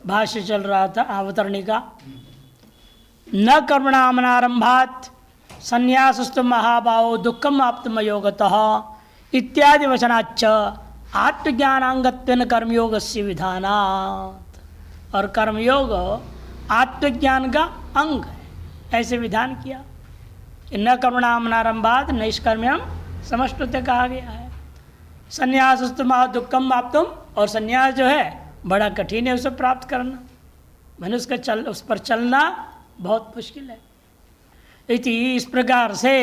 भाष्य चल रहा था अवतरणिका। न कर्मणामनारंभात संन्यासस्तु महाभावो दुखम आप्तमयोगतः इत्यादि वचनाच्च आत्मज्ञानांगत्वेन कर्मयोग से विधानात्। और कर्मयोग आत्मज्ञान का अंग है, ऐसे विधान किया। न कर्मणामनारंभात नैष्कर्म्यम समष्टुते कहा गया है। संन्यासस्तु महा दुखम आप्तम, और संन्यास जो है बड़ा कठिन है उसे प्राप्त करना, मनुष्य का उस पर चलना बहुत मुश्किल है। इस प्रकार से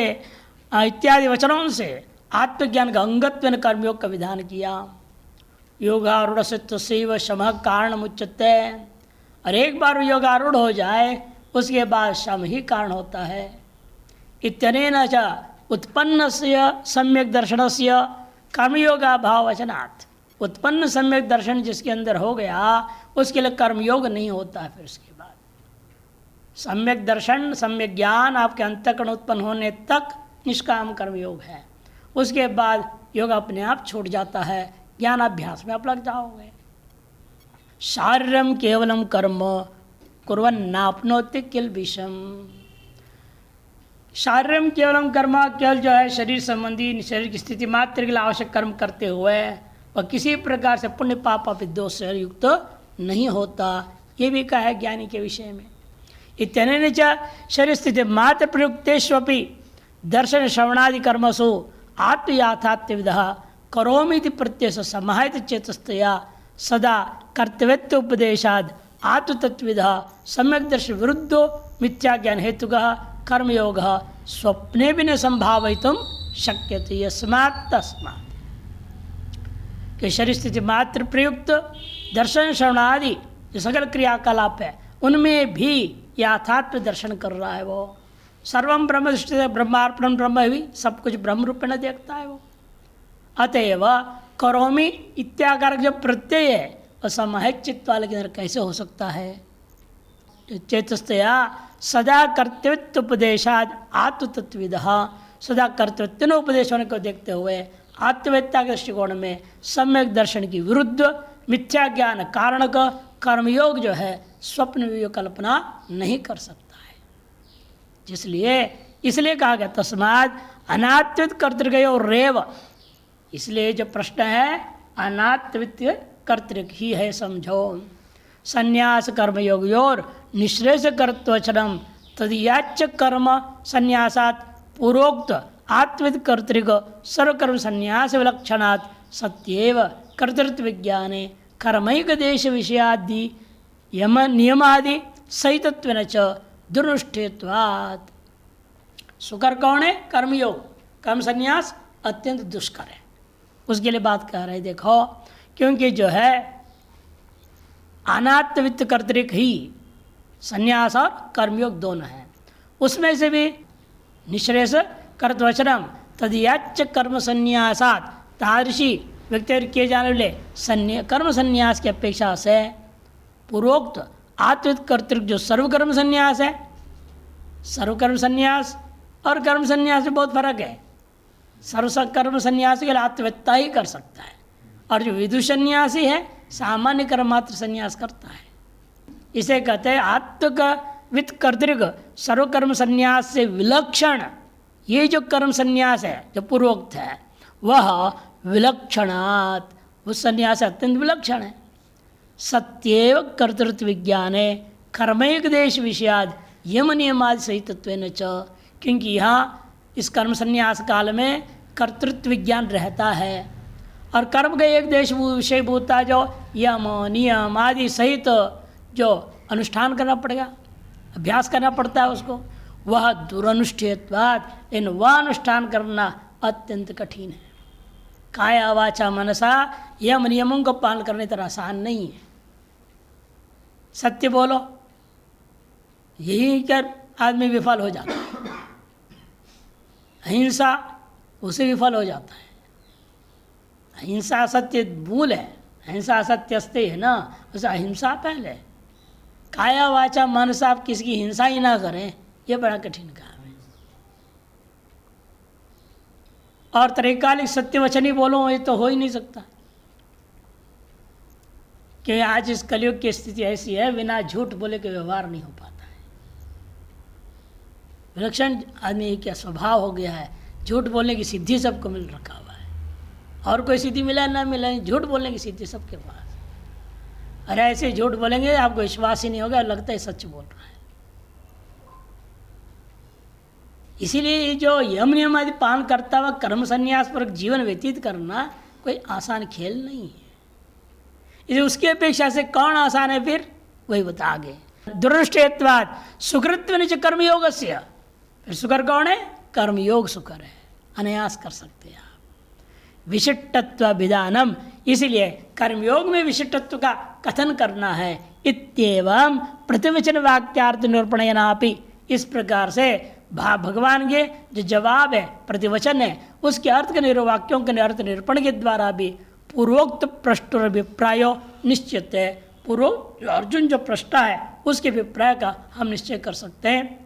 इत्यादि वचनों से आत्मज्ञान का अंगत्व कर्मयोग का विधान किया। योगारूढ़ से शम कारण मुच्यते, और एक बार योगारूढ़ हो जाए उसके बाद शम ही कारण होता है। इत्यनेन च उत्पन्नस्य सम्यक दर्शनस्य कर्मयोगा भाव वचनात्, उत्पन्न सम्यक दर्शन जिसके अंदर हो गया उसके लिए कर्मयोग नहीं होता है। फिर उसके बाद सम्यक दर्शन सम्यक ज्ञान आपके अंतःकरण उत्पन्न होने तक निष्काम कर्मयोग है, उसके बाद योग अपने आप छूट जाता है, ज्ञानाभ्यास में आप लग जाओगे। शारीरम केवलम कर्म कुर्वन् नाप्नोति किल विषम, शारीरम केवलम कर्म, केवल जो है शरीर संबंधी शरीर की स्थिति मात्र के लिए आवश्यक कर्म करते हुए वह किसी प्रकार से पुण्य पाप दोष से युक्त नहीं होता, ये भी कहा है ज्ञानी के विषय में। इत्यनेन च शरीर स्थिति मात्र प्रयुक्तेष्वपि दर्शन श्रवणादि कर्मसु आत्मयाथात्य विधा करोमीति प्रत्यय समाहित चेतस्तया सदा कर्तव्यत्व उपदेशाद आत्मतत्विधा सम्यक दर्शन विरुद्धो मिथ्या ज्ञान हेतुगः कर्मयोग स्वप्ने भी न संभावितुम शक्यते यस्मात् तस्मात्। कि शरीर स्थिति मात्र प्रयुक्त दर्शन श्रवणादि जो सकल क्रियाकलाप है उनमें भी यथात्म दर्शन कर रहा है। वो सर्वम ब्रह्म दृष्टि ब्रह्मार्पणम ब्रह्म भी सब कुछ ब्रह्म रूप में देखता है वो। अतएव करोमि इत्याकार जो प्रत्यय है वह समाहित चित्त वाले के अंदर कैसे हो सकता है। चेतस्तया सदा कर्तव्य उपदेशाद आत्मतत्विद, सदा कर्तव्य उपदेश होने को देखते हुए आत्मवेत्ता के दृष्टिकोण में सम्यक दर्शन की विरुद्ध मिथ्या ज्ञान कारण का कर्मयोग जो है स्वप्न में कल्पना नहीं कर सकता है। इसलिए कहा गया तस्माद अनात्वित कर्तृगयो रेव, इसलिए जो प्रश्न है अनात्वित कर्तृक ही है समझो। संन्यास कर्मयोगयोर निःश्रेष कर्तवचनम तदीयाच कर्म संन्यासात पूर्वोक्त आत्वित कर्तृक सर्वकर्म संन्यास विलक्षणात् सत्येव कर्तृत्व विज्ञाने कर्मैक देश विषयादि यम नियमादि सहितत्वेन च दुर्नुष्ठेत्वात्। सुकर कौन है? कर्मयोग। कर्म संन्यास अत्यंत दुष्कर है, उसके लिए बात कह रहे। देखो क्योंकि जो है अनात्वित कर्तृक ही संन्यास और कर्मयोग दोनों हैं, उसमें से भी निःश्रेष कर्तवचनम तदीयाच कर्म संन्यासात, तादृशी व्यक्ति किए जाने वाले कर्म संन्यास की अपेक्षा से पूर्वोक्त आत्वित कर्तृक जो सर्वकर्म संन्यास है, सर्वकर्म संन्यास और कर्म संन्यास में बहुत फर्क है। सर्वकर्म संन्यास के लिए आत्मवेत्ता ही कर सकता है, और जो विदु संन्यासी है सामान्य कर्म मात्र संन्यास करता है। इसे कहते हैं आत्मवित कर्तृक सर्वकर्म संन्यास से विलक्षण ये जो कर्म संन्यास है जो पूर्वोक्त है वह विलक्षणात्, उस संन्यास अत्यंत विलक्षण है। सत्येव कर्तृत्व विज्ञाने कर्मैक देश विषयाद यम नियमादि सहितत्वेन च, क्योंकि यहाँ इस कर्म संन्यास काल में कर्तृत्व विज्ञान रहता है और कर्म का एक देश विषयभूत है जो यम नियम आदि सहित जो अनुष्ठान करना पड़ेगा, अभ्यास करना पड़ता है उसको, वह दुरनुष्ठेयत्वात्, इन वह अनुष्ठान करना अत्यंत कठिन है। काया वाचा मनसा यम नियमों को पालन करने तरह आसान नहीं है। सत्य बोलो, यही कर आदमी विफल हो जाता है। अहिंसा उसे विफल हो जाता है। अहिंसा सत्य मूल है, अहिंसा सत्य अस्ते है ना, उसे अहिंसा पहले। काया वाचा मनसा आप किसी की हिंसा ही ना करें, यह बड़ा कठिन काम है। और त्रैकालिक सत्य वचन ही बोलो, ये तो हो ही नहीं सकता। कि आज इस कलयुग की स्थिति ऐसी है, बिना झूठ बोले के व्यवहार नहीं हो पाता है। विलक्षण आदमी क्या स्वभाव हो गया है, झूठ बोलने की सिद्धि सबको मिल रखा हुआ है, और कोई सिद्धि मिला ना मिला, झूठ बोलने की सिद्धि सबके पास। अरे ऐसे झूठ बोलेंगे आपको विश्वास ही नहीं होगा, लगता है सच बोल रहा है। इसीलिए जो यम नियम आदि पालन करता हुआ कर्म संन्यास पर जीवन व्यतीत करना कोई आसान खेल नहीं है। इसलिए उसकी अपेक्षा से कौन आसान है फिर वही बता आगे। दुरनिष्ठेत्वाद सुकृत्व निच कर्मयोग से, फिर सुकर कौन है? कर्मयोग सुकर है, अनायास कर सकते हैं आप। विशिष्टत्व विधानम, इसलिए कर्मयोग में विशिष्टत्व का कथन करना है। इत्येवं प्रतिवचन वाक्यार्थ निरूपणयनापि, इस प्रकार से भगवान के जो जवाब है, प्रतिवचन है, उसके अर्थ के वाक्यों के अर्थ निरूपण के द्वारा भी पूर्वोक्त प्रश्न अभिप्राय निश्चित है। पूर्व अर्जुन जो प्रश्न है उसके अभिप्राय का हम निश्चय कर सकते हैं।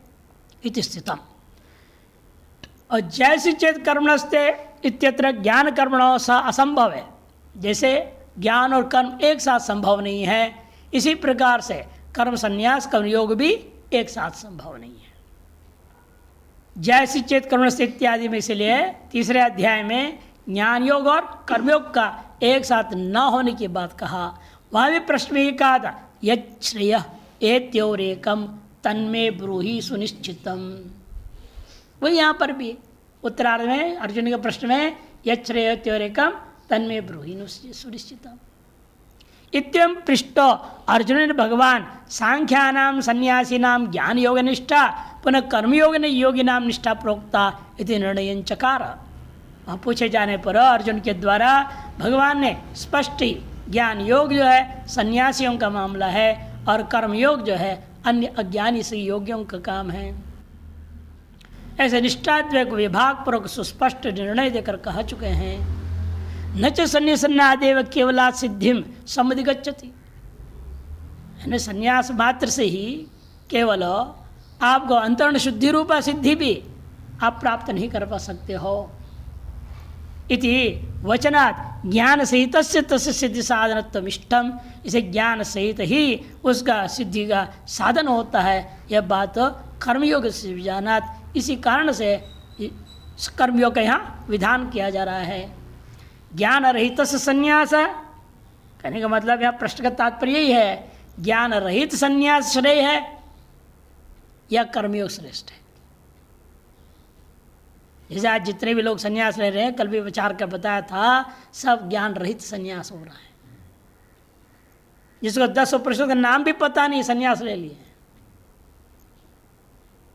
इति स्थितम। और जैसे चेत कर्मणस्ते इत्यत्र ज्ञान कर्मणों सा असंभव है, जैसे ज्ञान और कर्म एक साथ संभव नहीं है, इसी प्रकार से कर्म संन्यास कर्मयोग भी एक साथ संभव नहीं है। जैसे चेत कर्मणस्ते इत्यादि में, इसलिए तीसरे अध्याय में ज्ञान योग और कर्मयोग का एक साथ न होने की बात कहा। वहाँ भी प्रश्न में ही कहा था, यच्छ्रेय एत्योरेकम तन्मे ब्रूहि सुनिश्चितम। वही यहाँ पर भी उत्तरार्ध में अर्जुन के प्रश्न में यच्छ्रेय एत्योरेकम तन्मे ब्रूहि सुनिश्चितम इत्यं पृष्ठ अर्जुन ने भगवान सांख्यानाम सन्यासीनाम ज्ञान योग निष्ठा पुनः कर्मयोग ने योगिनाम निष्ठा प्रोक्ता इति निर्णय चकार। वहाँ पूछे जाने पर अर्जुन के द्वारा भगवान ने स्पष्ट ही ज्ञान योग जो है सन्यासियों का मामला है और कर्मयोग जो है अन्य अज्ञानी से योगियों का काम है, ऐसे निष्ठाद्वैत विभाग पूर्वक सुस्पष्ट निर्णय देकर कह चुके हैं। न च संन्यासन्नादेव केवला सिद्धिम समुदिगच्छति, यानी संन्यास मात्र से ही केवल आपको अंतरण शुद्धि रूपा सिद्धि भी आप प्राप्त नहीं कर पा सकते हो। इति वचनात् ज्ञान सहित तस्य सिद्धि साधनत्व इष्टम, इसे ज्ञान सहित ही उसका सिद्धि का साधन होता है। यह बात कर्मयोग से विजानात, इसी कारण से कर्मयोग का यहाँ विधान किया जा रहा है। ज्ञान रहित संन्यास कहने का मतलब यहाँ प्रश्न का तात्पर्य यही है, ज्ञान रहित संन्यास श्रेय है या कर्मयोग श्रेष्ठ है। जैसे आज जितने भी लोग संन्यास ले रहे हैं, कल भी विचार कर बताया था, सब ज्ञान रहित संन्यास हो रहा है। जिसको 10% का नाम भी पता नहीं, संन्यास ले लिए,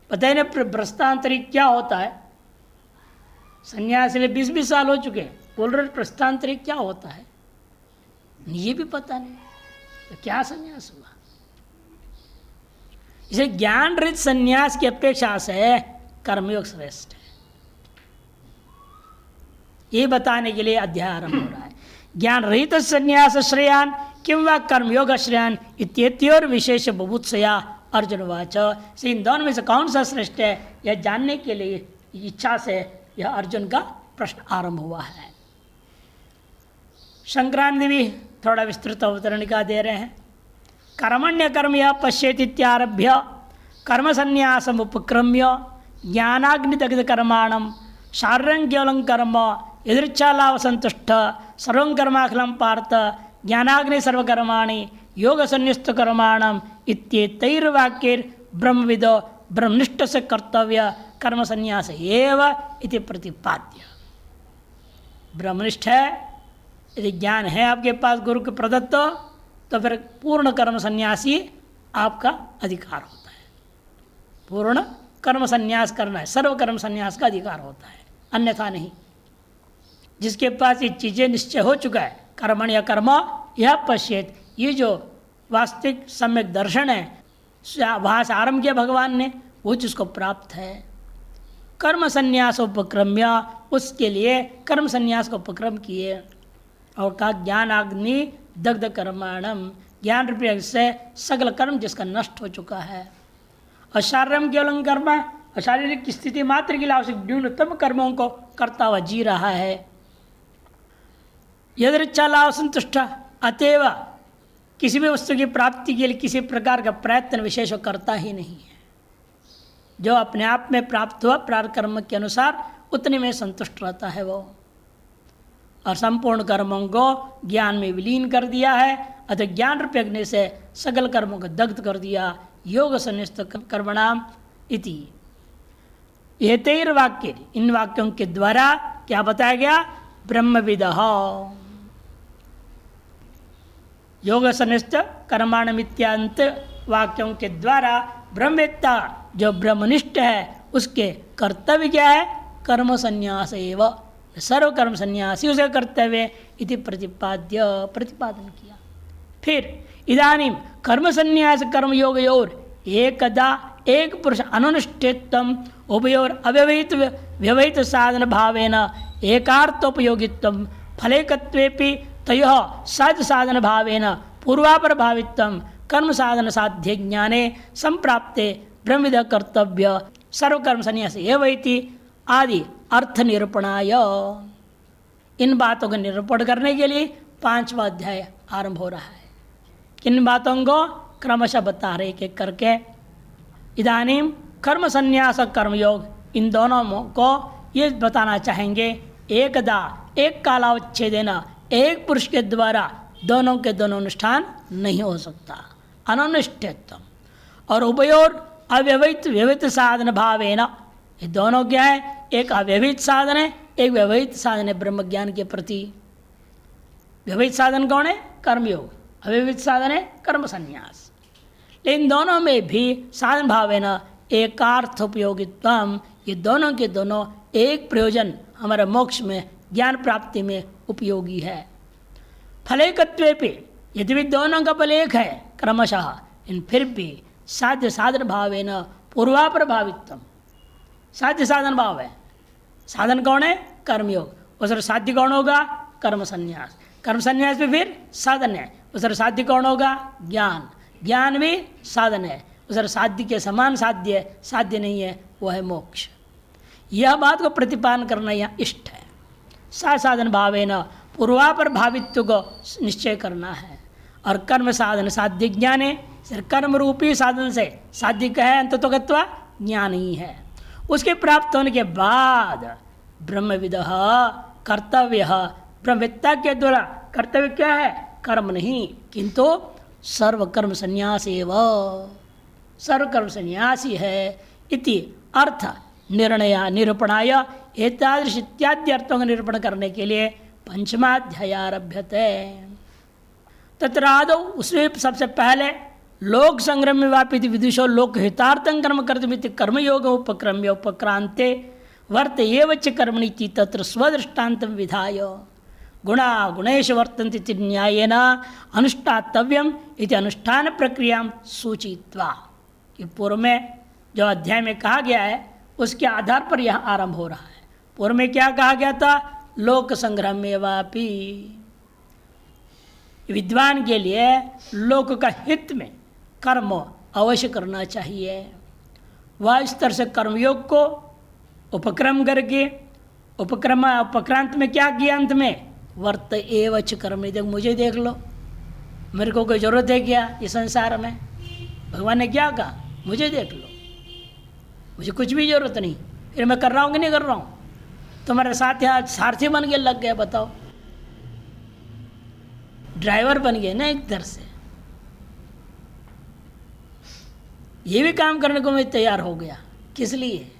पता ही नहीं प्रस्थांतरिक क्या होता है। संन्यास ले 20-20 साल हो चुके, बोल रहे प्रस्थांतरिक क्या होता है, ये भी पता नहीं, तो क्या संन्यास हुआ। इसे ज्ञान रहित संन्यास की अपेक्षा से कर्मयोग श्रेष्ठ है, ये बताने के लिए अध्याय आरंभ हो रहा है। ज्ञान रहित संन्यास श्रेयान किंवा कर्मयोग श्रेयान इत्येत्योर विशेष बुभुत्सया अर्जुन वाच। इन दोनों में से कौन सा श्रेष्ठ है, यह जानने के लिए इच्छा से यह अर्जुन का प्रश्न आरंभ हुआ है। संक्रांति भी थोड़ा विस्तृत अवतरणिका दे रहे हैं। कर्मण्य कर्म यह पश्येत इत्यारभ्य कर्म संन्यासम उपक्रम्य ज्ञानाग्निदग्ध कर्माणम शार्यं कर्म यदृच्छालाभ संतुष्ट सर्वं कर्माखिलं पार्थ ज्ञानाग्नि सर्वकर्माणि योग संन्यस्त कर्माणम इत्येतैर्वाक्यैर् ब्रह्मविदो ब्रह्मनिष्ठ से कर्तव्य कर्म संन्यास एव इति प्रतिपाद्य। ब्रह्मनिष्ठ है, यदि ज्ञान है आपके पास गुरु के प्रदत्त, तो फिर पूर्ण कर्म संन्यासी आपका अधिकार होता है। पूर्ण कर्म संन्यास करना है, सर्व कर्म संन्यास का अधिकार होता है, अन्यथा नहीं। जिसके पास ये चीज़ें निश्चय हो चुका है, कर्मण या कर्म यह पश्येत, ये जो वास्तविक सम्यक दर्शन है वहाँ से आरंभ किया भगवान ने, वो जिसको प्राप्त है। कर्म संन्यास उपक्रम्य, उसके लिए कर्म संन्यास को उपक्रम किए और कहा ज्ञानाग्नि दग्ध कर्माणम, ज्ञान रूपी से सकल कर्म जिसका नष्ट हो चुका है। और शारीरम केवल कर्म, और शारीरिक स्थिति मात्र के लिए आवश्यक न्यूनतम कर्मों को करता हुआ जी रहा है। यदृच्छा लाभ संतुष्ट, अतएव किसी भी वस्तु की प्राप्ति के लिए किसी प्रकार का प्रयत्न विशेष करता ही नहीं है। जो अपने आप में प्राप्त हुआ प्रारब्ध कर्म के अनुसार उतने में संतुष्ट रहता है वो, और संपूर्ण कर्मों को ज्ञान में विलीन कर दिया है। अतः ज्ञान रूपी अग्नि से सकल कर्मों को दग्ध कर दिया। योग संन्यास्त कर्मणाम इति एतैर वाक्य, इन वाक्यों के द्वारा क्या बताया गया? ब्रह्मविदः योग संन्यास्त कर्माणमित्यांत वाक्यों के द्वारा ब्रह्मवेत्ता जो ब्रह्मनिष्ठ है उसके कर्तव्य क्या है? कर्म संन्यास एव, सर्व कर्म संन्यासी उसे कर्तव्य इति प्रतिपादन किया। फिर इदानीं कर्म संन्यास कर्म योगयोर एकदा एक पुरुष अनुष्ठितम उभयोर अव्यवहित व्यवहित साधन भावेन एकार्थोपयोगित्वम फलैकत्वेपि तयोः साध्य साधन भावेन पूर्वापर भावित्वम कर्म साधन साध्य ज्ञाने संप्राप्ते ब्रह्मविद कर्तव्य सर्वकर्म संन्यास एव इति आदि अर्थ निरूपणाय। इन बातों का निरूपण करने के लिए 5वां अध्याय आरंभ हो रहा है। किन बातों को क्रमशः बता रहे एक एक करके। इदानीं कर्म संन्यास कर्मयोग, इन दोनों को ये बताना चाहेंगे। एकदा एक कालावच्छेदेन एक पुरुष के द्वारा दोनों के दोनों अनुष्ठान नहीं हो सकता, अनुष्ठित। और उभयोर अव्यवहित व्यवहित साधन भावेन, ये दोनों क्या है? एक अव्यवहित साधन है, एक व्यवहित साधन है ब्रह्म ज्ञान के प्रति। व्यवहित साधन कौन है? कर्मयोग। अव्यवहित साधन है कर्म संन्यास। लेकिन दोनों में भी साधन भावेन एकार्थ उपयोगित्वम, ये दोनों के दोनों एक प्रयोजन हमारे मोक्ष में ज्ञान प्राप्ति में उपयोगी है। फलैकत्वेपि, यद्यपि दोनों का फल एक है क्रमशः, इन फिर भी साध्य साधन भावेन पूर्वापर भावित्वम, साध्य साधन भाव है। साधन कौन है? कर्मयोग। उस साध्य कौन होगा? कर्म संन्यास। कर्म संन्यास में फिर साधन है, उस साध्य कौन होगा? ज्ञान। ज्ञान भी साधन है, उस साध्य के समान साध्य साध्य नहीं है, वह है मोक्ष। यह बात को प्रतिपादन करना यहाँ इष्ट है। साधन भावेन पूर्वापर भावित्व को निश्चय करना है। और कर्म साधन साध्य ज्ञान है, सिर्फ कर्म रूपी साधन से साध्य का है अंततोगत्वा ज्ञान ही है। उसके प्राप्त होने के बाद ब्रह्मविदः कर्तव्य, ब्रह्मवेत्ता के द्वारा कर्तव्य क्या है? कर्म नहीं, किंतु सर्वकर्म संन्यास एव, सर्वकर्म संन्यासी है इति अर्थ निर्णय निरूपणाय एतादृश इत्यादि अर्थों का निरूपण करने के लिए 5वाध्याय आरभ्यते। तत्र आदौ, उसमें सबसे पहले लोक संग्रम में वापित विदुषो लोक हितार्थं कर्म कर्तुमिति कर्मयोग उपक्रम्य उपक्रांते वर्त एव च कर्मणि तत्र स्वदृष्टान्तं विधाय गुणा गुणेषु वर्तन्ते इति न्यायेन अनुष्ठातव्यम इति अनुष्ठान प्रक्रियां सूचित्वा। कि पूर्व में जो अध्याय में कहा गया है उसके आधार पर यह आरंभ हो रहा है। पूर्व में क्या कहा गया था? लोक संग्रह में वापी, विद्वान के लिए लोक का हित में कर्म अवश्य करना चाहिए। वह इस तरह से कर्मयोग को उपक्रम करके उपक्रांत में क्या किया? अंत में वर्त एवच कर्म, देख मुझे देख लो, मेरे को कोई ज़रूरत है क्या इस संसार में? भगवान ने क्या कहा? मुझे देख लो, मुझे कुछ भी ज़रूरत नहीं, फिर मैं कर रहा हूँ कि नहीं कर रहा हूँ? तुम्हारे साथ यहाँ सारथी बन के लग गया, बताओ, ड्राइवर बन गए ना एक तरह से। ये भी काम करने को मैं तैयार हो गया। किस लिए?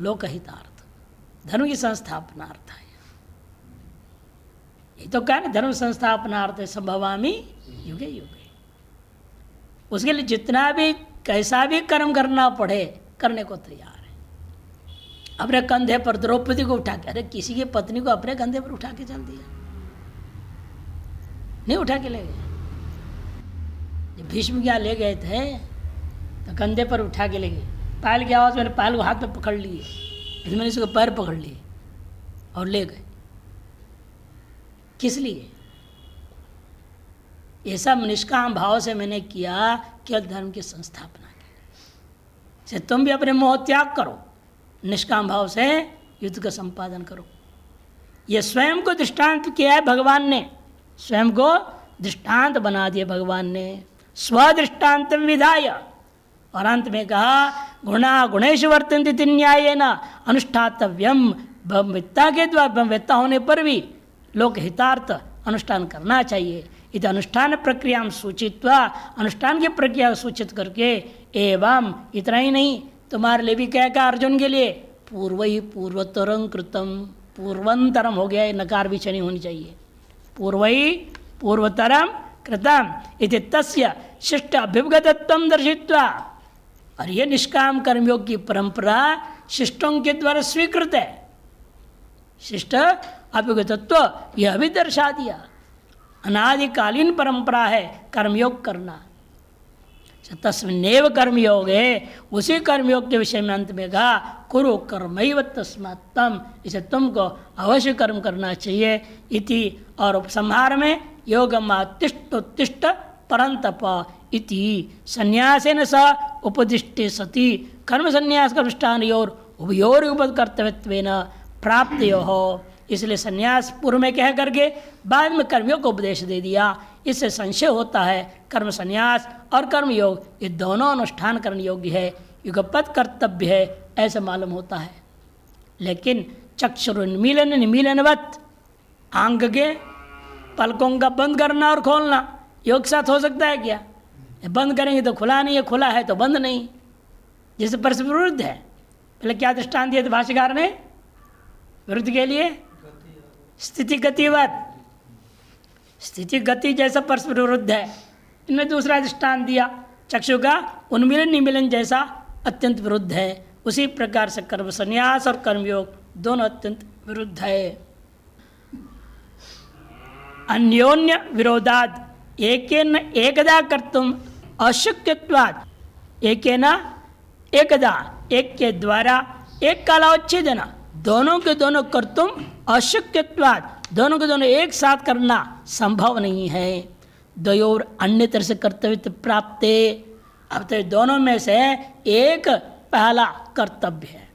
लोकहितार्थ, धर्म की संस्थापनार्थ है। ये तो क्या ना, धर्म संस्थापनार्थ संभवामि युगे युगे। उसके लिए जितना भी कैसा भी कर्म करना पड़े करने को तैयार है। अपने कंधे पर द्रौपदी को उठा के, अरे किसी की पत्नी को अपने कंधे पर उठा के चल दिया, नहीं उठा के ले गए। जब भीष्म क्या ले गए थे तो कंधे पर उठा के ले गए। पायल की आवाज़, मैंने पायल को हाथ में पकड़ लिए, फिर मैंने इसको पैर पकड़ लिए और ले गए। किस लिए? ये सब निष्काम भाव से मैंने किया, केवल धर्म की संस्थापना के लिए। तुम भी अपने मोह त्याग करो, निष्काम भाव से युद्ध का संपादन करो। ये स्वयं को दृष्टांत किया है भगवान ने, स्वयं को दृष्टांत बना दिए भगवान ने, स्वदृष्टांत विधाय। और अंत में कहा गुणा गुणेश वर्तन्ते इति न्यायेन अनुष्ठातव्यम। ब्रह्मवेत्ता के द्वारा ब्रह्मवेत्ता होने पर भी लोक हितार्थ अनुष्ठान करना चाहिए। इस अनुष्ठान प्रक्रिया सूचित्वा, अनुष्ठान की प्रक्रिया सूचित करके, एवं इतना ही नहीं तुम्हारे लिए भी क्या कहा अर्जुन के लिए, पूर्व ही पूर्वतरम कृतम, पूर्वंतरम हो गया, नकार भी नहीं होनी चाहिए, पूर्व ही पूर्वतरम कृतम इति तस्य शिष्ट अभ्युपगतत्वम दर्शित्वा। और ये निष्काम कर्मयोग की परंपरा शिष्टों के द्वारा स्वीकृत है, शिष्ट अभ्युगतत्व यह भी दर्शा दिया। अनादिकालीन परंपरा है कर्मयोग करना। तस्मिन्नेव कर्मयोग है, उसी कर्मयोग के विषय में अंत में कहा कुरु कर्मैव तस्मात् तम, इसे तुमको अवश्य कर्म करना चाहिए। इति और उपसंहार में योगमातिष्ठोत्तिष्ठ परंतप इति संन्यासेन स उपदिष्टे सति कर्म संन्यास कर्मष्टानयोर उभयोर उपकर्तव्यत्वेन प्राप्तयोः। इसलिए संन्यास पूर्व में कह करके बाद में कर्मयोग को उपदेश दे दिया। इससे संशय होता है कर्म संन्यास और कर्मयोग ये दोनों अनुष्ठान करने योग्य है, युगपत कर्तव्य है, ऐसा मालूम होता है। लेकिन चक्षुरुन्मीलन निमीलनवत, आंख के पलकों का बंद करना और खोलना योग साथ हो सकता है क्या? बंद करेंगे तो खुला नहीं है, खुला है तो बंद नहीं, जैसे परस्पर विरुद्ध है। पहले क्या दृष्टांत दिया था भाष्यकार ने विरुद्ध के लिए? स्थिति गतिवत, स्थिति गति जैसा परस्पर विरुद्ध है। इनमें दूसरा दृष्टांत दिया चक्षु का उन्मीलन निमीलन जैसा अत्यंत विरुद्ध है। उसी प्रकार से कर्म संन्यास और कर्मयोग दोनों अत्यंत विरुद्ध है। अन्योन्य विरोधाद एकेन एकदा कर्तुम अशक्यत्वाद, एकेन एकदा एक के द्वारा एक कालावच्छेदन, दोनों के दोनों कर्तुम अशक्यत्वाद, दोनों के दोनों एक साथ करना संभव नहीं है। द्वयोर अन्य तरह से कर्तव्य प्राप्त, अब तो दोनों में से एक पहला कर्तव्य है,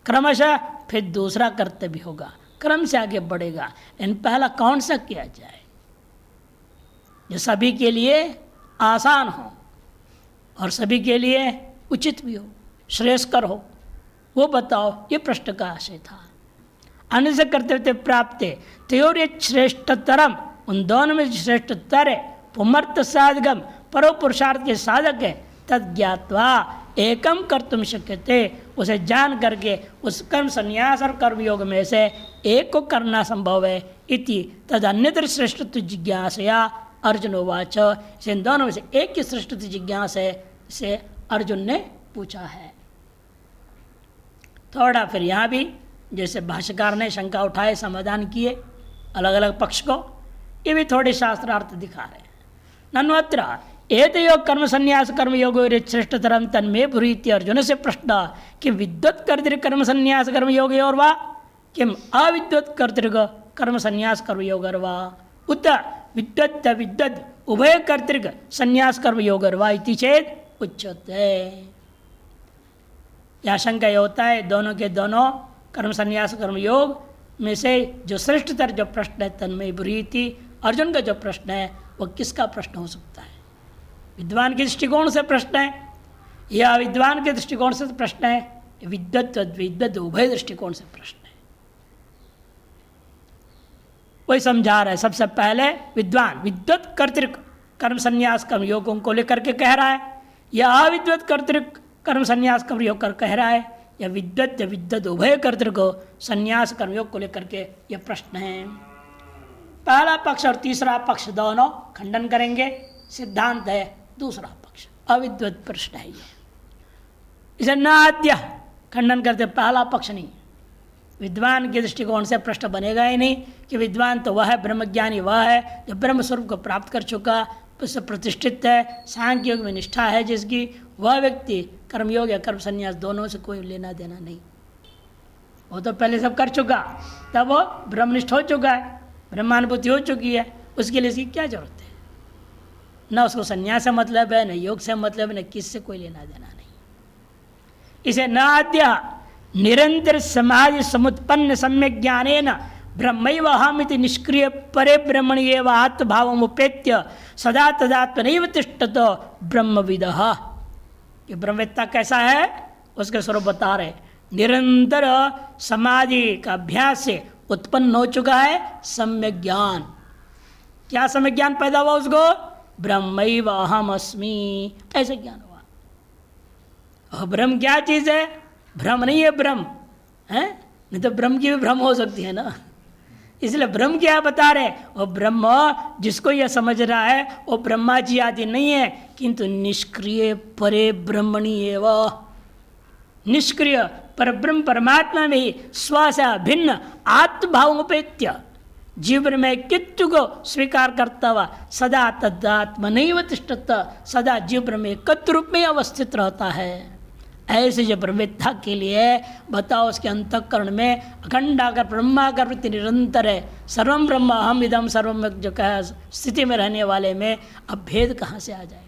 क्रमशः फिर दूसरा कर्तव्य होगा, क्रम से आगे बढ़ेगा। इन पहला कौन सा किया जाए जो सभी के लिए आसान हो और सभी के लिए उचित भी हो, श्रेयस्कर हो, वो बताओ। ये प्रश्न का आशय था। अन्य से कर्तव्य प्राप्त त्योर ये श्रेष्ठतरम, उन दोनों में श्रेष्ठतर है, पुमर्थ साधकम, परो पुरुषार्थ के साधक है। तद ज्ञात्वा एकम कर्तुम शक्यते, उसे जान करके उस कर्म संन्यास और कर्मयोग में से एक को करना संभव है। इति तद अन्यतर श्रेष्ठत्व जिज्ञासया अर्जुनोवाच, इन दोनों में से एक की श्रेष्ठत्व जिज्ञासा से अर्जुन ने पूछा है। थोड़ा फिर यहाँ भी जैसे भाष्यकार ने शंका उठाए, समाधान किए अलग अलग पक्ष को, ये भी थोड़े शास्त्रार्थ दिखा रहे हैं। नन्वत्र एतयोग कर्म संन्यास कर्मयोग श्रेष्ठतरम तन्मे भूरीति अर्जुन से प्रश्न कि विद्वत् कर्तृक कर्म संन्यास कर्मयोग और वा किम अविद्वत् कर्तृक कर्म संन्यास कर्मयोग वा उत विद्वत् विद्वत् उभय कर्तृक संन्यास कर्मयोग वा इति चेत उच्यते। यह शंका यह होता है दोनों के दोनों कर्म संन्यास कर्मयोग में से जो श्रेष्ठतर जो प्रश्न है तन्मय बुरीति, अर्जुन का जो प्रश्न है वह किसका प्रश्न हो सकता है? विद्वान के दृष्टिकोण से प्रश्न है या विद्वान के दृष्टिकोण से प्रश्न है? विद्वत् विद्वत् उभय दृष्टिकोण से प्रश्न है। वही समझा रहा है। सबसे पहले विद्वान विद्वत् कर्तृक कर्म संन्यास कर्म योगों को लेकर के कह रहा है, या अविद्वत् कर्तृक कर्म संन्यास कर्म योग कर कह रहा है, या विद्वत् विद्वत् उभय कर्तृक संन्यास कर्मयोग को लेकर के यह प्रश्न है। पहला पक्ष और तीसरा पक्ष दोनों खंडन करेंगे, सिद्धांत है दूसरा पक्ष, अविद्वत् प्रश्न है ये, इसे नाद्य खंडन करते, पहला पक्ष नहीं। विद्वान के दृष्टिकोण से प्रश्न बनेगा ही नहीं कि विद्वान तो वह है, ब्रह्मज्ञानी वह है जो ब्रह्म स्वरूप को प्राप्त कर चुका, उससे प्रतिष्ठित है, सांख्य योग में निष्ठा है जिसकी, वह व्यक्ति कर्मयोग या कर्म संन्यास दोनों से कोई लेना देना नहीं। वो तो पहले सब कर चुका, तब वो ब्रह्मनिष्ठ हो चुका है, ब्रह्मानुभूति हो चुकी है, उसके लिए इसकी क्या जरूरत है? न उसको संन्यास से मतलब है, न योग से मतलब है, न किससे कोई लेना देना नहीं। इसे नाद्य निरंतर समाज समुत्पन्न सम्यक ज्ञानेन ब्रह्मैव अहमिति निष्क्रिय परे ब्रह्मणि एव आत्मभावमुपेत्य सदा तदात्मनैव तिष्ठत ब्रह्मविदः। ये ब्रह्मवेत्ता कैसा है उसके स्वरूप बता रहे। निरंतर समाधि का अभ्यास से उत्पन्न हो चुका है सम्यक ज्ञान। क्या सम्यक ज्ञान पैदा हुआ उसको? ब्रह्मैव अहम अस्मि, ऐसे ज्ञान हुआ। और ब्रह्म क्या चीज है? भ्रम नहीं है ब्रह्म है, नहीं तो ब्रह्म की भी भ्रम हो सकती है ना। इसलिए ब्रह्म क्या बता रहे? वो ब्रह्म जिसको यह समझ रहा है वो ब्रह्मा जी आदि नहीं है, किंतु निष्क्रिय परे ब्रह्मणि एव। निष्क्रिय पर ब्रह्म परमात्मा में ही स्व से भिन्न आत्मभावमुपेत्य जीवन में कित्व को स्वीकार करता हुआ सदा तदात्मनैव तिष्ठत, सदा जीवन में एकत्र रूप में अवस्थित रहता है। ऐसे जो ब्रह्मवेत्ता के लिए बताओ उसके अंतःकरण में अखंडाकार ब्रह्माकार वृत्ति निरंतर है। सर्वम ब्रह्म अहम इदम सर्वम जो कहा स्थिति में रहने वाले में अब भेद कहाँ से आ जाएगा?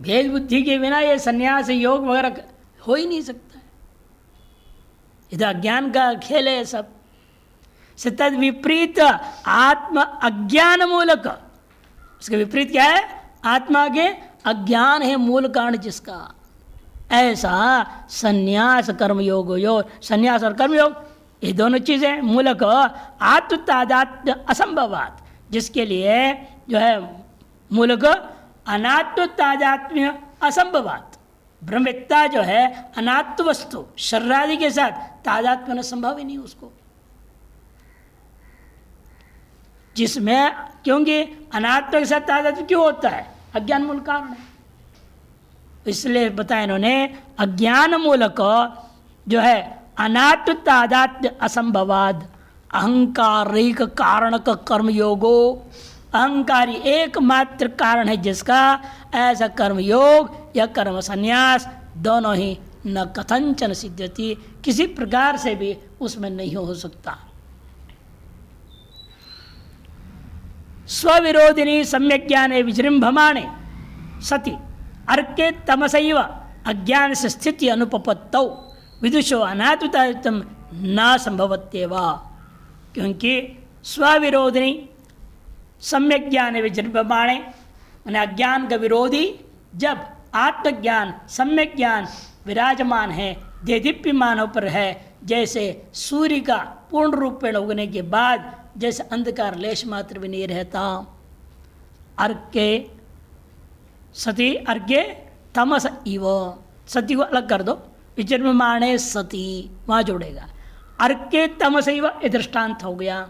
भेद बुद्धि के बिना ये संन्यास योग वगैरह हो ही नहीं सकता है। इधर अज्ञान का खेल है सब। तद विपरीत आत्म अज्ञान मूलक, उसके विपरीत क्या है? आत्मा के अज्ञान है मूल कारण जिसका। ऐसा संन्यास कर्मयोग योग, संन्यास और कर्मयोग ये दोनों चीजें मूलक आत्म तादात्म्य असंभवात, जिसके लिए जो है मूलक अनात्म तादात्म्य असंभवात। ब्रह्मवेत्ता जो है अनात्म वस्तु शरीरादि के साथ तादात्म्य होना संभव ही नहीं उसको, जिसमें क्योंकि अनात्म के साथ तादात्म्य क्यों होता है? अज्ञान मूल कारण है। इसलिए बताया इन्होंने अज्ञान मूलक जो है अनात्म तादात्म्य असंभवाद अहंकारिक कारण का कर्मयोगो, अहंकारी एकमात्र कारण है जिसका ऐसा कर्मयोग या कर्म संन्यास दोनों ही न कथंचन सिद्ध्यति, किसी प्रकार से भी उसमें नहीं हो सकता। स्वविरोधिनी सम्यक ज्ञाने विजृंभमाणे सति अर्के तमसैव अज्ञान से स्थिति अनुपपत्तौ विदुषो अनात्मतायुक्तम न संभवत्येव। क्योंकि स्वविरोधिनी सम्यक ज्ञान विजृंभमाणे, अज्ञान का विरोधी जब आत्मज्ञान सम्यक ज्ञान विराजमान है, देदीप्यमानों पर है, जैसे सूर्य का पूर्ण रूप में उगने के बाद जैसे अंधकार लेश मात्र भी नहीं रहता। अर्के सती अर्के तमस इव, सती को अलग कर दो, विजृंभमाणे सती वहाँ जोड़ेगा। अर्के तमस इव ये दृष्टांत हो गया।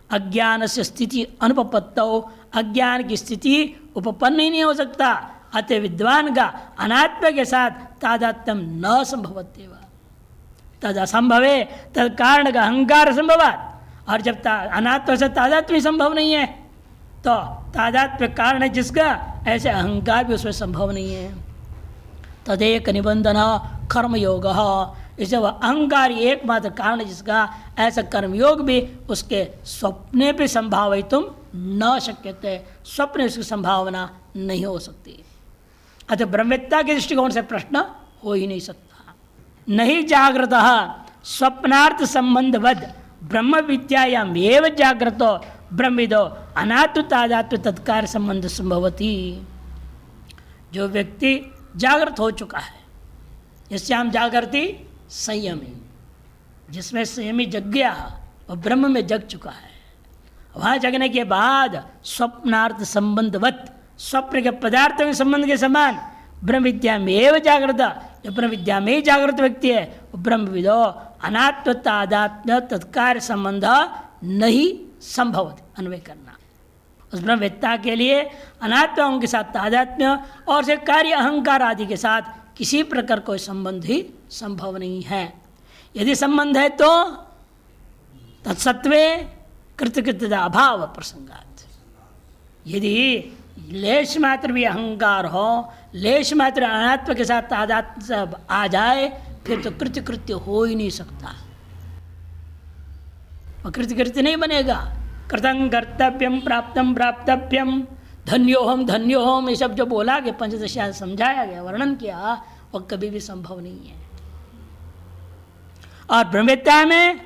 अज्ञान से स्थिति अनुपपत्तो, अज्ञान की स्थिति उपपन्न ही नहीं हो सकता। अतः विद्वान का अनात्म के साथ तादात्म्यम न संभवत्येव। तद असंभवे तद कारण का अहंकार संभवात, और जब अनात्म से तादात्म्य संभव नहीं है तो तादात्म्य कारण है जिसका, ऐसे अहंकार भी उसमें संभव नहीं है। तदेक निबंधन कर्मयोग, इसे वह अहंकार एकमात्र कारण है जिसका, ऐसा कर्मयोग भी उसके स्वप्ने पे संभावितुम न शक्यते, स्वप्न उसकी संभावना नहीं हो सकती। अतः ब्रह्मवेत्ता के दृष्टिकोण से प्रश्न हो ही नहीं सकता। नहीं जागृत स्वप्नार्थ संबंधवद ब्रह्म विद्यायाम एव जागृतो ब्रह्मविदो अनात्म तादात्म्य तत्कार संबंध संभवती। जो व्यक्ति जागृत हो चुका है, यस्याम जागृति संयमी, जिसमें संयमी जग गया वह ब्रह्म में जग चुका है। वहाँ जगने के बाद स्वप्नार्थ संबंधवत, स्वप्न के पदार्थों के संबंध के समान ब्रह्म विद्या में एवं जागृत, जो ब्रह्म विद्या में ही जागृत व्यक्ति है वो ब्रह्मविदो अनात्म तादात्म्य तत्कार संबंध नहीं संभव। अन्वय करना उस ब्रह्मवेत्ता के लिए अनात्माओं के साथ तादात्म्य और से कार्य अहंकार आदि के साथ किसी प्रकार कोई संबंध ही संभव नहीं है। यदि संबंध है तो तत्सत्वे कृतकृत्यता अभाव प्रसंगात। यदि लेश मात्र भी अहंकार हो, लेश मात्र अनात्म के साथ तादात्म्य आ जाए, फिर तो कृत्य कृत्य हो ही नहीं सकता, और कृत्य कृत्य नहीं बनेगा। कृतं कर्तव्यम प्राप्तम प्राप्तव्यम धन्योहम ये सब जो बोला कि पंचदशा समझाया गया, वर्णन किया, वह कभी भी संभव नहीं है। और ब्रह्मवेत्ता में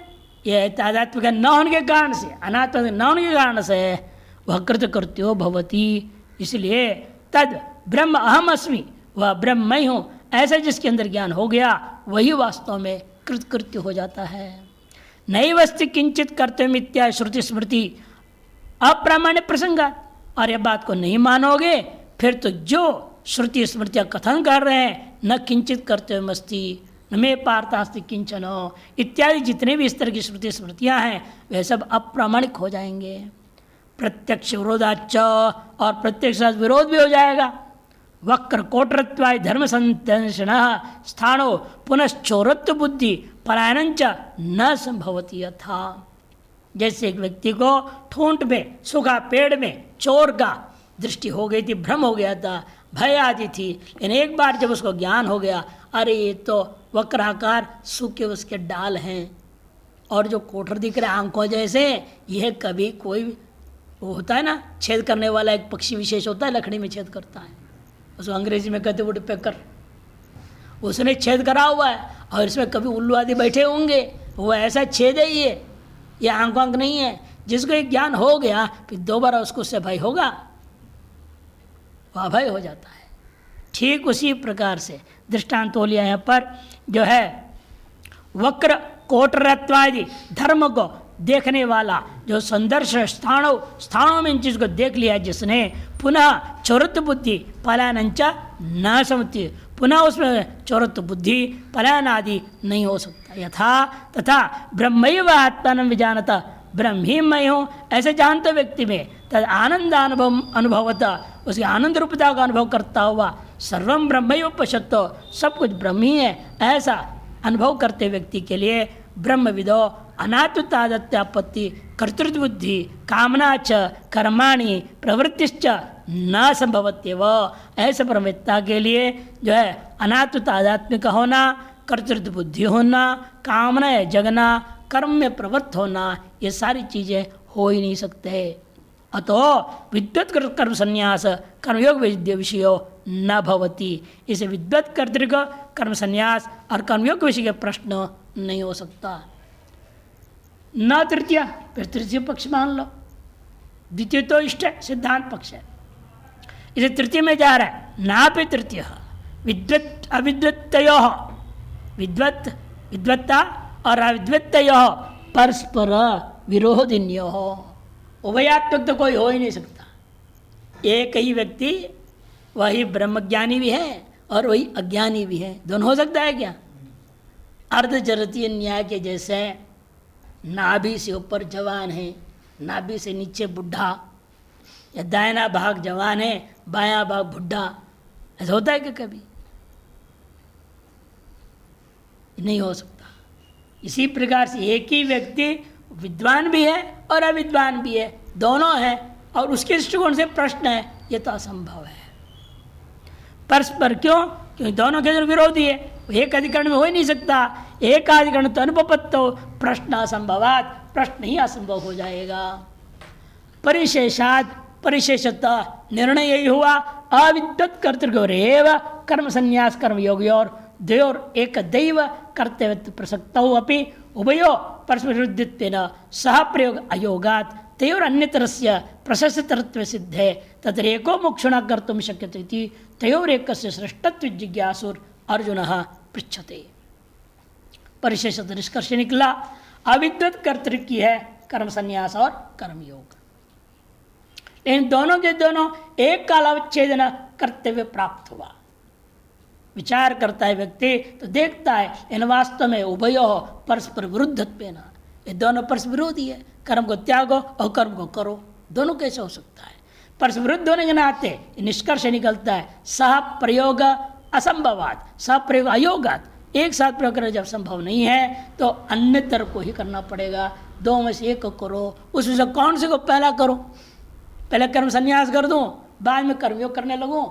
यह तादात्म्य का न होने के कारण से, अनात्म न होने के कारण से वह कृतकृत्यो भवति। इसलिए तद ब्रह्म अहम अस्मि, वह ब्रह्म मैं हूँ, ऐसा जिसके अंदर ज्ञान हो गया वही वास्तव में कृतकृत्य हो जाता है। नैवस्ति किंचित कर्तव्य इत्या श्रुति स्मृति अप्रामाण्य प्रसंगात। और यह बात को नहीं मानोगे फिर तो जो श्रुति स्मृतियाँ कथन कर रहे हैं न किंचित कर्तव्यमस्ति न मे पार्थास्ति किंचन इत्यादि जितने भी इस तरह की श्रुति स्मृतियाँ हैं वे सब अप्रामाणिक हो जाएंगे। प्रत्यक्ष विरोधाच, और प्रत्यक्ष साथ विरोध भी हो जाएगा। वक्र कोटरत्वाय धर्म संतर्षण स्थानो पुनश्चोरत्व बुद्धि पलायनंच न संभवती यथा। जैसे एक व्यक्ति को ठूंठ में सूखा पेड़ में चोर का दृष्टि हो गई थी, भ्रम हो गया था, भय आदि थी, लेकिन एक बार जब उसको ज्ञान हो गया अरे ये तो वक्राकार सूखे उसके डाल हैं और जो कोठर दिख रहा है आंखों जैसे, यह कभी कोई वो होता है ना छेद करने वाला एक पक्षी विशेष होता है, लकड़ी में छेद करता है, उसको अंग्रेजी में कहते वुड पेकर, उसने छेद करा हुआ है और इसमें कभी उल्लू आदि बैठे होंगे, वो ऐसा छेद है ये आंख आंख नहीं है। जिसको एक ज्ञान हो गया फिर दोबारा उसको उससे भय होगा, वह भय हो जाता है। ठीक उसी प्रकार से दृष्टांत हो लिया यहाँ पर जो है वक्र कोटरत्वादि धर्म को देखने वाला जो संदर्श स्थानों में इन चीज़ को देख लिया जिसने, पुनः चौरत्व बुद्धि पलायनंच न समझती, पुनः उसमें चौरत्व बुद्धि पलायन आदि नहीं हो सकता। यथा तथा ब्रह्मैव आत्मानं विजानता, ब्रह्म ही मैं हूँ ऐसे जानते व्यक्ति में तद आनंद अनुभवता, उसके आनंद रूपता का अनुभव करता हुआ सर्वम ब्रह्मैव पश्यतो, सब कुछ ब्रह्म ही है ऐसा अनुभव करते व्यक्ति के लिए ब्रह्मविदो अनात्मतादत्यापत्ति कर्तृत्व बुद्धि कामना च कर्माणि प्रवृत्तिश्च न संभवत्येव। ऐसे ब्रह्मवेत्ता के लिए जो है अनात्मतादात्मिक होना, कर्तृत्व बुद्धि होना, कामना जगना, कर्म में प्रवृत्त होना, ये सारी चीज़ें हो ही नहीं सकते। अतो विद्वत् कर्म संन्यास कर्मयोग विषयो न भवति, इसे विद्वत् कर्तृक कर्म संन्यास और कर्मयोग विषय के प्रश्न नहीं हो सकता। न तृतीय, फिर तृतीय पक्ष मान लो, द्वितीय तो इष्ट है सिद्धांत पक्ष है, इसे तृतीय में जा रहा है। ना पे तृतीय विद्वत् अविद्वत्तयो, विद्वत् विद्वत्ता और अविद्वत्तयो परस्पर विरोधिन्यो, उभयात्मक तो कोई हो ही नहीं सकता। एक ही व्यक्ति वही ब्रह्मज्ञानी भी है और वही अज्ञानी भी है, दोनों हो सकता है क्या? अर्धजरतीय न्याय के जैसे नाभि से ऊपर जवान है, नाभि से नीचे बुढ़ा, या दाहिना भाग जवान है बायां भाग बुढ़ा, ऐसा होता है कि कभी? नहीं हो सकता। इसी प्रकार से एक ही व्यक्ति विद्वान भी है और अविद्वान भी है, दोनों हैं, और उसके दृष्टिकोण से प्रश्न है, ये तो असंभव है। परस्पर क्यों? क्योंकि दोनों के अंदर विरोधी है, एक अधिकरण में हो ही नहीं सकता। एक अधिकरण तो अनुपपत्तो प्रश्न असंभवात, प्रश्न ही असंभव हो जाएगा। परिशेषाद परिशेषतः निर्णय यही हुआ अविद्वत् कर्तृगौरेव कर्म संन्यास कर्म योगयोर द्वयोर एक दैव कर्तव्य प्रसक्तौ अपि उभयो परस्पर विरुद्धत्वेन सह प्रयोग अयोगात् तयोर अन्यतरस्य प्रशस्ततरत्वे सिद्धे तत्र एको मोक्षणा कर्तुं शक्यते इति तयोर एकस्य श्रेष्ठत्व जिज्ञासुर अर्जुनः पृच्छते। परिशेषत निष्कर्ष निकला अविद्वत् कर्तृ की है कर्म संन्यास और कर्मयोग, लेकिन दोनों के दोनों एक कालावच्छेदन कर्तव्य प्राप्त हुआ। विचार करता है व्यक्ति तो देखता है इन वास्तव में उभयो परस्पर विरुद्धत्वेन, ये दोनों परस्पर विरोधी है। कर्म को त्यागो और कर्म को करो, दोनों कैसे हो सकता है? परस्पर विरुद्ध होने के नाते निष्कर्ष निकलता है सह प्रयोग असंभवात, सह प्रयोग अयोगात, एक साथ प्रयोग करना जब संभव नहीं है तो अन्यतर को ही करना पड़ेगा। दो में से एक को करो, उसमें से कौन से को पहला करो? पहले कर्म संन्यास कर दूं बाद में कर्मयोग करने लगूं,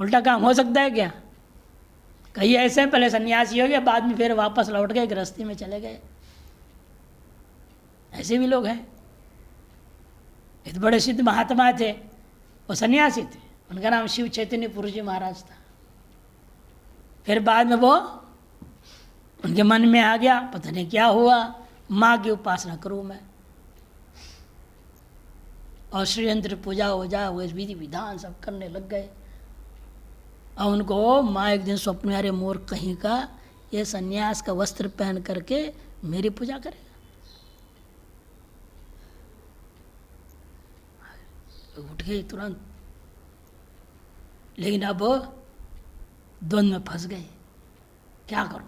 उल्टा काम हो सकता है क्या? कई ऐसे पहले सन्यासी हो गए बाद में फिर वापस लौट गए गृहस्थी में चले गए, ऐसे भी लोग हैं। एक बड़े सिद्ध महात्मा थे, वो सन्यासी थे, उनका नाम शिव चैतन्य पुरुष जी महाराज था। फिर बाद में वो उनके मन में आ गया, पता नहीं क्या हुआ, माँ की उपासना करूँ मैं। और श्रीयंत्र पूजा वूजा वो विधि विधान सब करने लग गए। और उनको माँ एक दिन स्वप्न में, अरे मोर कहीं का, ये सन्यास का वस्त्र पहन करके मेरी पूजा करेगा। उठ गई तुरंत, लेकिन अब द्वंद्व में फंस गए, क्या करूं।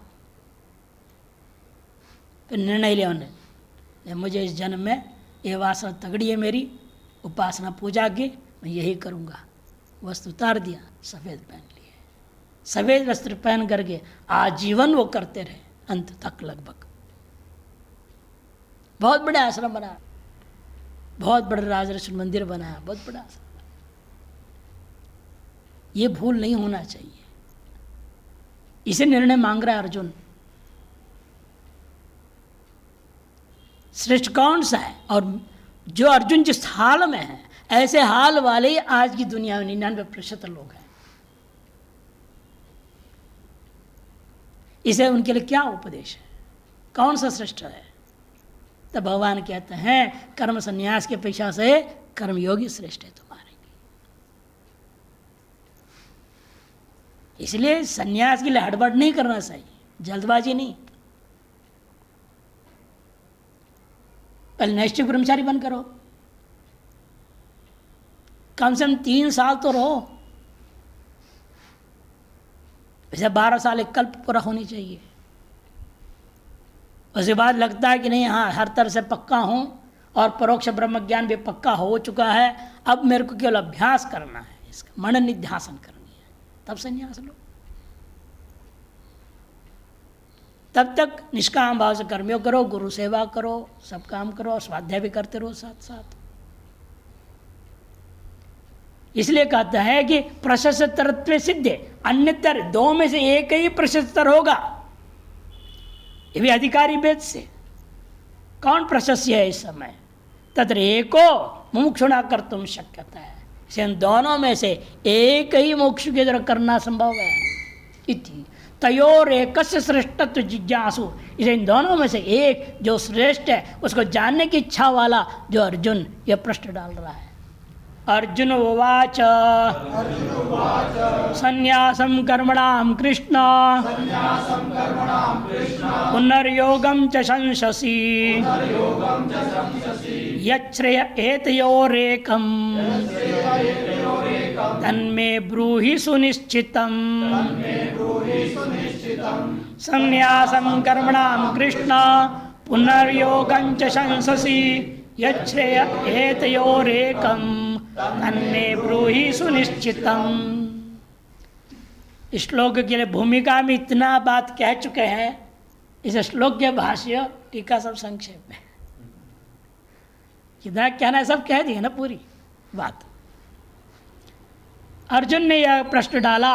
फिर निर्णय लिया उन्होंने, मुझे इस जन्म में ये वासना तगड़ी है मेरी, उपासना पूजा की, मैं यही करूंगा। वस्त्र उतार दिया, सफ़ेद पहन लिए, सफ़ेद वस्त्र पहन करके आजीवन वो करते रहे, अंत तक लगभग। बहुत बड़ा आश्रम बना, बहुत बड़ा राजर्षि मंदिर बनाया, बहुत बड़ा आश्रम। ये भूल नहीं होना चाहिए। इसे निर्णय मांग रहा है अर्जुन। श्रेष्ठ कौन सा है? और जो अर्जुन जिस हाल में है, ऐसे हाल वाले ही आज की दुनिया में 99% लोग हैं। इसे उनके लिए क्या उपदेश है? कौन सा श्रेष्ठ है? तब भगवान कहते हैं, कर्म संन्यास के अपेक्षा से कर्मयोगी श्रेष्ठ है तुम्हारे लिए। इसलिए संन्यास के लिए हड़बड़ नहीं करना चाहिए, जल्दबाजी नहीं। पहले नैष्ठिक ब्रह्मचारी बन करो, कम से कम 3 साल तो रहो। वैसे 12 साल एक कल्प पूरा होनी चाहिए। उसके बाद लगता है कि नहीं, हाँ हर तरह से पक्का हूँ और परोक्ष ब्रह्म ज्ञान भी पक्का हो चुका है, अब मेरे को केवल अभ्यास करना है, इसका मनन निध्यासन करनी है, तब संन्यास लो। तब तक निष्काम भाव से कर्मयोग करो, गुरु सेवा करो, सब काम करो और स्वाध्याय भी करते रहो साथ साथ। इसलिए कहता है कि प्रशस्तरत्व सिद्ध, अन्यतर दो में से एक ही प्रशस्तर होगा। ये भी अधिकारी भेद से। कौन प्रशस्य है इस समय? तत्र एको मुमुक्षुणा कर्तुम शक्यता है। इसे इन दोनों में से एक ही मोक्ष के द्वारा करना संभव है। इति तयोर एकस्य श्रेष्ठत्व जिज्ञासु, इसे इन दोनों में से एक जो श्रेष्ठ है उसको जानने की इच्छा वाला जो अर्जुन यह प्रश्न डाल रहा है। अर्जुन उवाच संन्यासं कर्मणां कृष्ण पुनर्योगं च शंससि यच्छ्रेय एतयोरेकं तन्मे ब्रूहि सुनिश्चितं। संन्यासं कर्मणां कृष्ण पुनर्योगं च शंससि यच्छ्रेय एतयोरेकं तन्मे ब्रूहि सुनिश्चितम्। इस श्लोक के लिए भूमिका में इतना बात कह चुके हैं, इस श्लोक के भाष्य टीका सब संक्षेप में कितना कहना है सब कह दिए ना पूरी बात। अर्जुन ने यह प्रश्न डाला,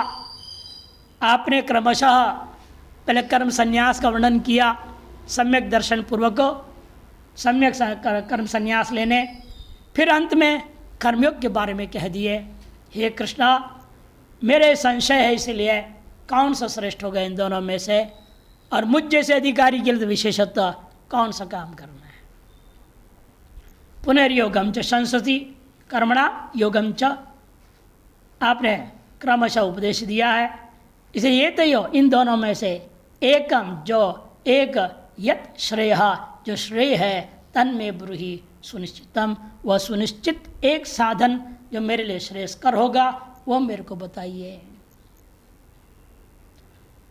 आपने क्रमशः पहले कर्म संन्यास का वर्णन किया, सम्यक दर्शन पूर्वक सम्यक कर्म संन्यास लेने, फिर अंत में कर्मयोग के बारे में कह दिए। हे कृष्णा, मेरे संशय है, इसलिए कौन सा श्रेष्ठ होगा इन दोनों में से, और मुझ जैसे अधिकारी के लिए विशेषतः कौन सा काम करना है। पुनर्योगम च शंसति कर्मणा योगम च, आपने क्रमशः उपदेश दिया है। इसे ये तयो इन दोनों में से एकम, जो एक यत श्रेय, जो श्रेय है, तन में ब्रूहि सुनिश्चितम, वह सुनिश्चित एक साधन जो मेरे लिए श्रेयस्कर होगा वो मेरे को बताइए।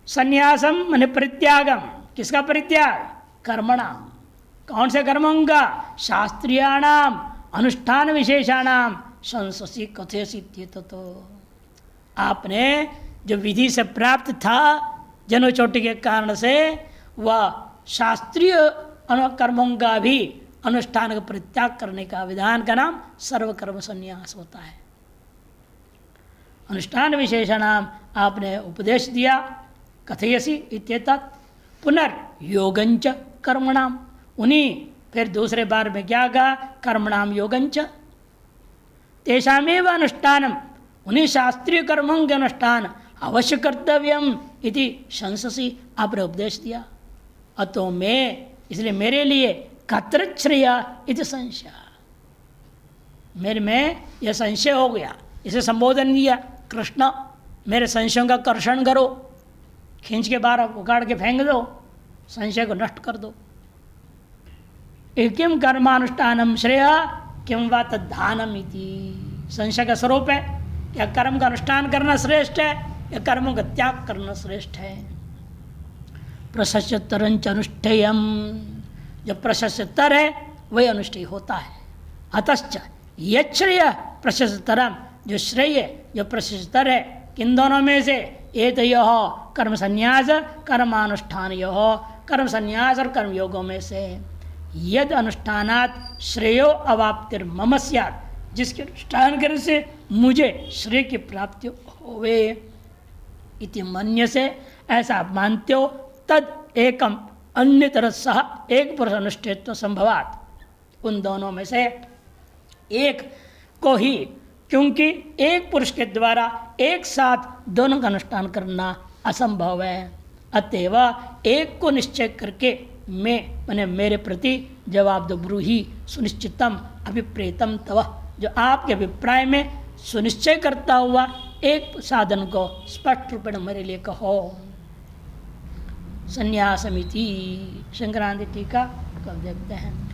संन्यासम माने परित्यागम, किसका परित्याग? कर्मणाम, कौन से कर्मों का? शास्त्रीयाणाम अनुष्ठान विशेषाणाम शंससि कथयसि। तो आपने जो विधि से प्राप्त था जन्म चोटी के कारण से, वह शास्त्रीय कर्मों का भी अनुष्ठान का परित्याग करने का विधान का नाम सर्वकर्म संन्यास होता है। अनुष्ठान विशेषणाम आपने उपदेश दिया, कथयसि इत्येतत् पुनर्योगंच कर्मणाम, उन्हीं फिर दूसरे बार में क्या कहा? कर्मणाम योगंच तेषामेव अनुष्ठानम, उन्हीं शास्त्रीय कर्मों के अनुष्ठान अवश्य कर्तव्यम इति शंससि, आपने उपदेश दिया। अतो में, इसलिए मेरे लिए कत्र श्रेय इति संशय, मेरे में यह संशय हो गया। इसे संबोधन दिया, कृष्ण मेरे संशयों का कर्षण करो, खींच के बाहर उगाड़ के फेंक दो, संशय को नष्ट कर दो। किम कर्मानुष्ठानम श्रेय किम वा तद्धानम इति, संशय का स्वरूप है, क्या कर्म का अनुष्ठान करना श्रेष्ठ है या कर्मों का त्याग करना श्रेष्ठ है। प्रशस्यतरंच अनुष्ठेयम, जो प्रशस्तर है वही अनुष्ठेय होता है। अतश्च यश्रेय प्रशस्तरम, जो श्रेय जो प्रशस्तर है किन दोनों में से, एतयोः कर्म संन्यास कर्मानुष्ठानयोः, कर्म संन्यास और कर्म योगों में से। यद अनुष्ठानात् श्रेयो अवाप्तिर मम स्यात्, जिसके अनुष्ठान करने से मुझे श्रेय की प्राप्ति होवे। इति मन्य से, ऐसा आप मानते हो। तद एकम अन्य तरह सह एक पुरुष अनुष्ठित्व संभवात, उन दोनों में से एक को ही, क्योंकि एक पुरुष के द्वारा एक साथ दोनों का अनुष्ठान करना असंभव है। अतएव एक को निश्चय करके मैंने मेरे प्रति जवाब दो, ब्रूहि सुनिश्चितम अभिप्रेतम तव, जो आपके अभिप्राय में सुनिश्चय करता हुआ एक साधन को स्पष्ट रूप में मेरे लिए कहो। संन्यासमिति, शंकरांति टीका कब देखते हैं।